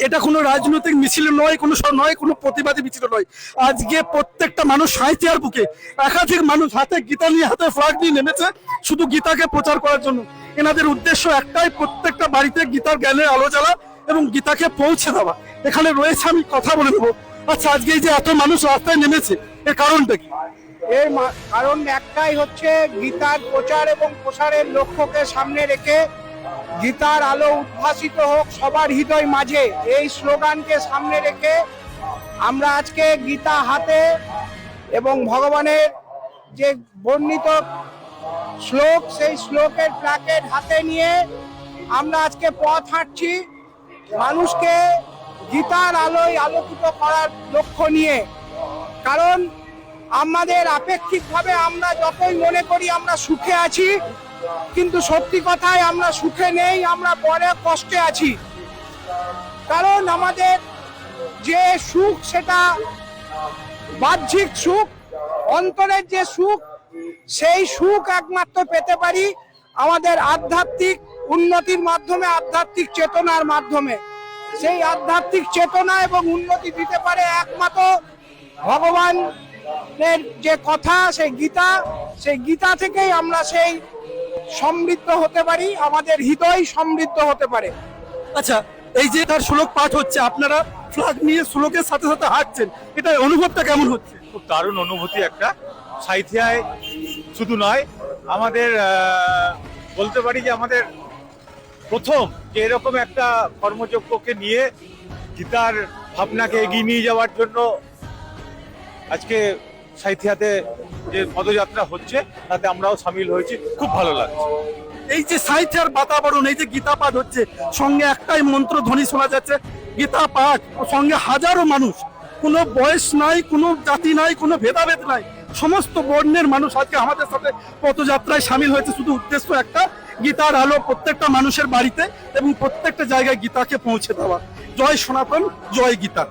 এটা কোনো রাজনৈতিক মিছিল নয়, কোনো প্রতিবাদী মিছিল নয়। আজকে প্রত্যেকটা মানুষ সাঁইথিয়ার বুকে একাধিক মানুষ হাতে গীতা নিয়ে, হাতে ফ্ল্যাগ নিয়ে নেমেছে শুধু গীতাকে প্রচার করার জন্য। এনাদের উদ্দেশ্য একটাই, প্রত্যেকটা বাড়িতে গীতার জ্ঞানের আলো জ্বালা এবং গীতাকে পৌঁছে দেওয়া। এখানে রয়েছে, আমি কথা বলে নেবো। আচ্ছা, আজকে এই যে এত মানুষ রাস্তায় নেমেছে, এর কারণটা কি? এর কারণ একটাই হচ্ছে, গীতার প্রচার এবং প্রসারের লক্ষ্যকে সামনে রেখে গীতার আলো উদ্ভাসিত হোক সবার হৃদয় মাঝে, এই স্লোগানকে সামনে রেখে আমরা আজকে গীতা হাতে এবং ভগবানের যে বর্ণিত শ্লোক, সেই শ্লোকের প্ল্যাকেট হাতে নিয়ে আমরা আজকে পথ হাঁটছি মানুষকে গীতার আলোয় আলোকিত করার লক্ষ্য নিয়ে। কারণ আমাদের আপেক্ষিকভাবে আমরা যতই মনে করি আমরা সুখে আছি, কিন্তু সত্যি কথায় আমরা সুখে নেই, আমরা বড় কষ্টে আছি। কারণ আমাদের যে সুখ সেটা বাহ্যিক সুখ, অন্তরের যে সুখ সেই সুখ একমাত্র পেতে পারি আমাদের আধ্যাত্মিক উন্নতির মাধ্যমে, আধ্যাত্মিক চেতনার মাধ্যমে। সেই আধ্যাত্মিক চেতনা এবং উন্নতি দিতে পারে একমাত্র ভগবানের যে কথা, সেই গীতা। সেই গীতা থেকেই আমরা সেই সমৃদ্ধ হতে পারি, আমাদের হৃদয় সমৃদ্ধ হতে পারে। আচ্ছা, এই যে তার শ্লোক পাঠ হচ্ছে, আপনারা ফ্ল্যাগ নিয়ে শ্লোকের সাথে সাথে হাঁটছেন, এটা অনুভবটা কেমন হচ্ছে? খুব দারুণ অনুভূতি একটা। সাঁইথিয়ায় শুধু নয়, আমাদের বলতে পারি যে আমাদের প্রথম যে এরকম একটা কর্মযজ্ঞকে নিয়ে গীতার ভাবনাকে এগিয়ে নিয়ে যাওয়ার জন্য আজকে সাঁইথিয়াতে যে পদযাত্রা হচ্ছে তাতে আমরাও সামিল হয়েছি, খুব ভালো লাগছে। এই যে সাঁইথিয়ার বাতাবরণ, এই যে গীতা পাঠ হচ্ছে, সঙ্গে একটাই মন্ত্র ধ্বনি শোনা যাচ্ছে, গীতা পাঠ, সঙ্গে হাজারো মানুষ, কোনো বয়স নাই, কোনো জাতি নাই, কোনো ভেদাভেদ নাই, সমস্ত বর্ণের মানুষ আজকে আমাদের সাথে পদযাত্রায় সামিল হয়েছে। শুধু উদ্দেশ্য একটা, গীতার আলো প্রত্যেকটা মানুষের বাড়িতে এবং প্রত্যেকটা জায়গায় গীতাকে পৌঁছে দেওয়া। জয় সনাতন, জয় গীতা।